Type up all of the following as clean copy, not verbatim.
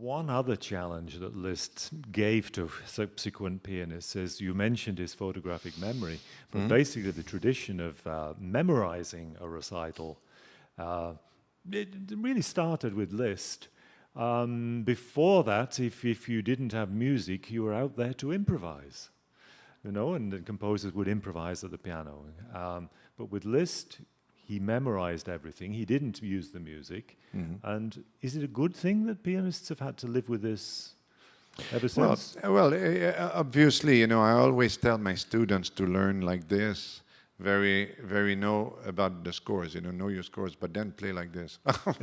one other challenge that Liszt gave to subsequent pianists is, you mentioned his photographic memory, but basically the tradition of memorizing a recital, it really started with Liszt. Before that, if you didn't have music, you were out there to improvise, and the composers would improvise at the piano. But with Liszt, he memorized everything. He didn't use the music. And is it a good thing that pianists have had to live with this ever since? Well, obviously, I always tell my students to learn like this. Very know about the scores, know your scores, but then play like this. But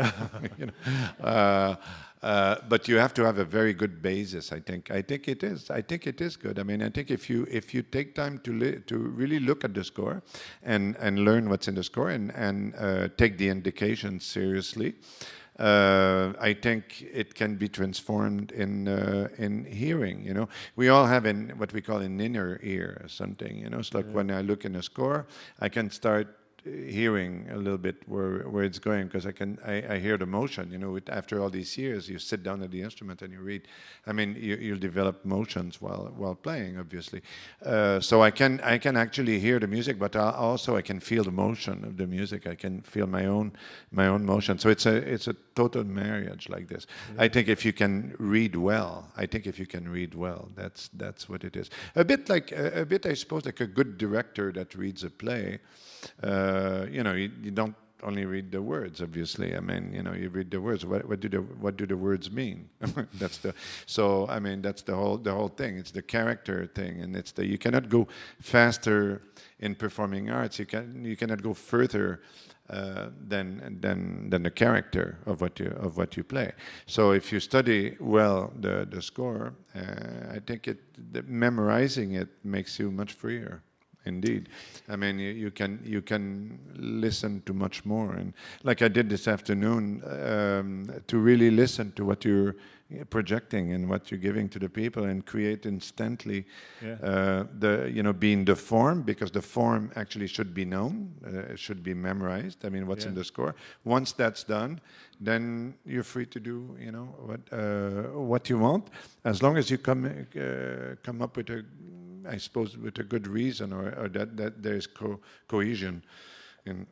you have to have a very good basis. I think it is. I think it is good. I mean, I think if you take time to really look at the score and learn what's in the score and take the indications seriously, I think it can be transformed in hearing. We all have what we call an inner ear or something. It's like when I look in a score, I can start hearing a little bit where it's going, because I hear the motion. After all these years, you sit down at the instrument and you read. I mean, you'll develop motions while playing, obviously. So I can actually hear the music, but also I can feel the motion of the music. I can feel my own motion. So it's a total marriage like this. I think if you can read well, that's what it is. A bit, I suppose, like a good director that reads a play. You don't only read the words, obviously. I mean, you read the words. What do the words mean? That's the whole thing. It's the character thing, and you cannot go faster in performing arts. You cannot go further than the character of what you play. So if you study well the score, I think memorizing it makes you much freer. Indeed, I mean you can listen to much more, and like I did this afternoon, to really listen to what you're projecting and what you're giving to the people, and create instantly being the form, because the form actually should be known, should be memorized. I mean, what's in the score. Once that's done, then you're free to do what you want, as long as you come up with with a good reason, or that there's cohesion in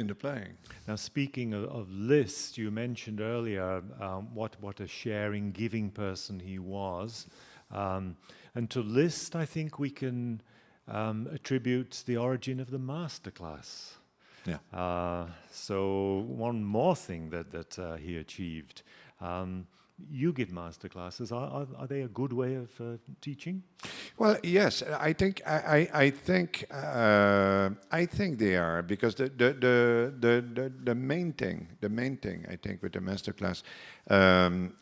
the playing. Now, speaking of Liszt, you mentioned earlier what a sharing, giving person he was. And to Liszt, I think we can attribute the origin of the masterclass. Yeah. So one more thing that he achieved. You give masterclasses. Are they a good way of teaching? Well, yes, I think they are, because the main thing I think with the masterclass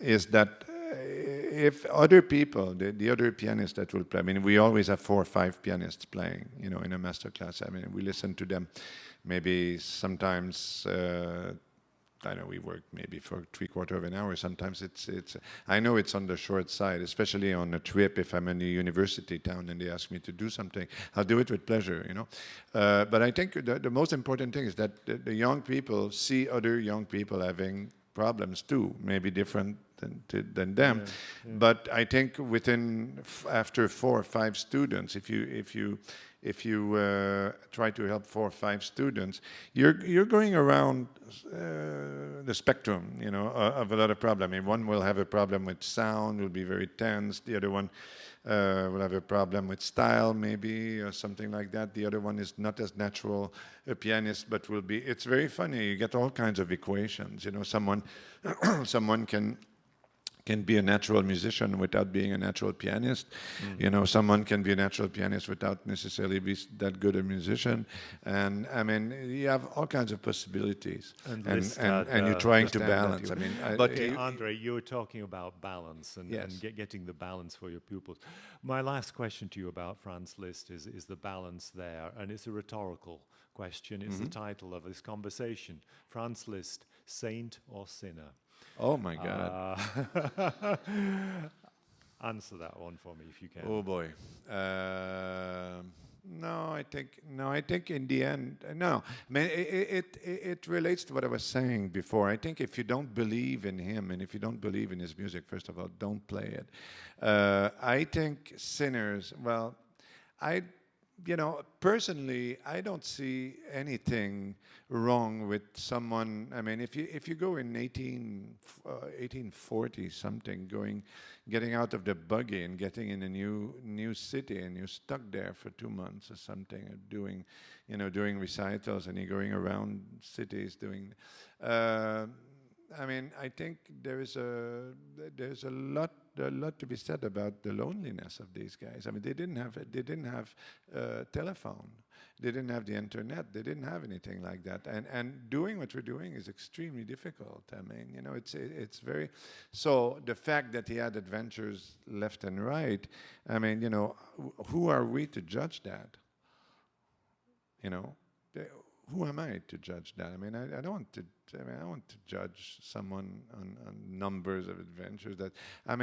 is that if other people, the other pianists that will play, I mean, we always have 4 or 5 pianists playing, in a masterclass. I mean, we listen to them, maybe sometimes. I know we work maybe for 3/4 of an hour. Sometimes it's. I know it's on the short side, especially on a trip. If I'm in a university town and they ask me to do something, I'll do it with pleasure, But I think the most important thing is that the young people see other young people having problems too, maybe different than them. Yeah. But I think after 4 or 5 students, if you try to help 4 or 5 students, you're going around the spectrum, of a lot of problems. I mean, one will have a problem with sound, will be very tense. The other one will have a problem with style, maybe, or something like that. The other one is not as natural a pianist, but will be. It's very funny. You get all kinds of equations. Someone can be a natural musician without being a natural pianist. Someone can be a natural pianist without necessarily be that good a musician. And I mean, you have all kinds of possibilities, and you're trying to balance. I mean, but Andre, you were talking about balance and getting the balance for your pupils. My last question to you about Franz Liszt is the balance there, and it's a rhetorical question. It's the title of this conversation: Franz Liszt, saint or sinner? Oh my God. Answer that one for me if you can. Oh boy. I think in the end, no. I mean, it relates to what I was saying before. I think if you don't believe in him and if you don't believe in his music, first of all, don't play it. I think sinners, well, I, personally, I don't see anything wrong with someone. I mean, if you go in 1840 something, getting out of the buggy and getting in a new city, and you're stuck there for 2 months or something, doing recitals, and you're going around cities doing. I mean, I think there's a lot to be said about the loneliness of these guys. I mean, they didn't have telephone, they didn't have the internet, they didn't have anything like that. And doing what we're doing is extremely difficult. I mean, it's very. So the fact that he had adventures left and right, I mean, who are we to judge that? Who am I to judge that? I mean, I don't want to. I mean, I don't want to judge someone on numbers of adventures. I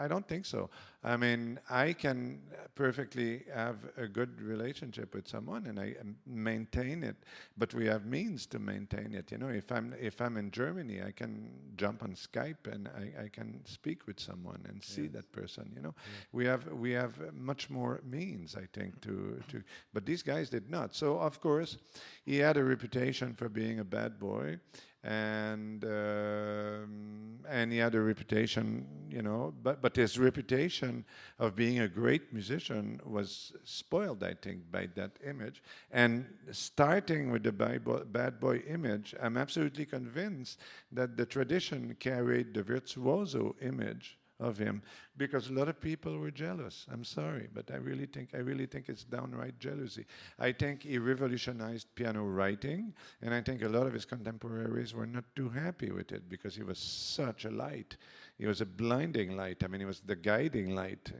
don't think so. I mean, I can perfectly have a good relationship with someone and I maintain it, but we have means to maintain it. If I'm in Germany, I can jump on Skype and I can speak with someone and see that person. Yeah. We have much more means, I think, to. But these guys did not. So of course, he had a reputation for being a bad boy. And he had a reputation, but his reputation of being a great musician was spoiled, I think, by that image. And starting with the bad boy image, I'm absolutely convinced that the tradition carried the virtuoso image of him, because a lot of people were jealous. I'm sorry, but I really think it's downright jealousy. I think he revolutionized piano writing, and I think a lot of his contemporaries were not too happy with it because he was such a light. He was a blinding light. I mean, he was the guiding light.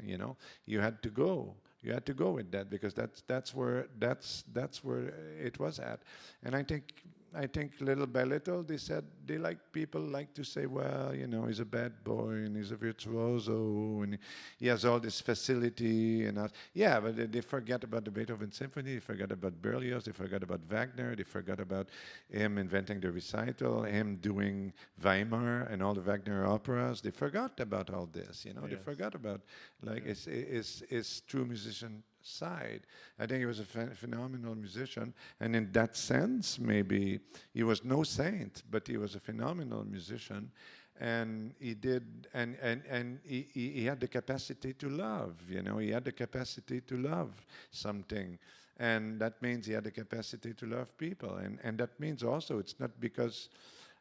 You had to go. You had to go with that because that's where it was at. And I think little by little they said people like to say, well, he's a bad boy and he's a virtuoso and he has all this facility and yeah, but they forget about the Beethoven Symphony, they forgot about Berlioz, they forgot about Wagner, they forgot about him inventing the recital, him doing Weimar and all the Wagner operas. They forgot about all this, Yes. They forgot about his true musician side. I think he was a phenomenal musician, and in that sense, maybe he was no saint, but he was a phenomenal musician, and he did, and he had the capacity to love. He had the capacity to love something, and that means he had the capacity to love people, and that means also it's not because.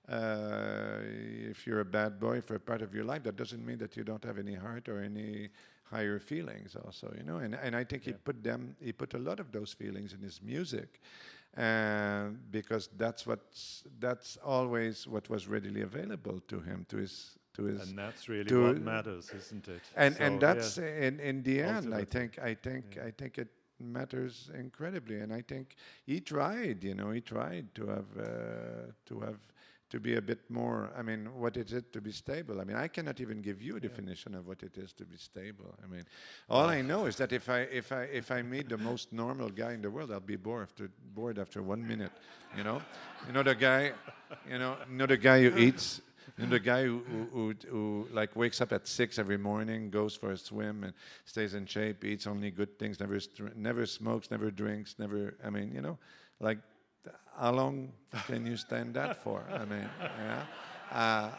If you're a bad boy for a part of your life, that doesn't mean that you don't have any heart or any higher feelings also, and I think he put a lot of those feelings in his music, because that's always what was readily available to him, to his. And that's really what matters, isn't it? And that's in the end, ultimately. I think it matters incredibly, and I think he tried, he tried to be a bit more. I mean, what is it to be stable? I mean, I cannot even give you a definition of what it is to be stable. I mean, all I know is that if I meet the most normal guy in the world, I'll be bored after 1 minute. The guy, the guy who eats. The guy who like wakes up at 6 every morning, goes for a swim, and stays in shape, eats only good things, never smokes, never drinks, never. I mean, like. How long can you stand that for? I mean, yeah. I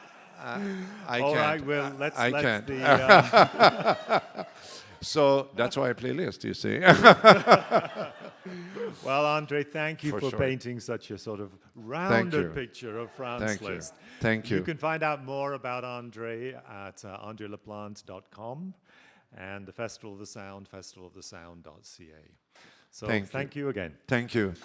All can't. right, well, let's can't. So that's why I play Liszt, you see. Well, Andre, thank you for sure. painting such a sort of rounded picture of Franz Liszt. Thank you. You can find out more about Andre at andrelaplante.com and the Festival of the Sound, festivalofthesound.ca. So thank you again. Thank you.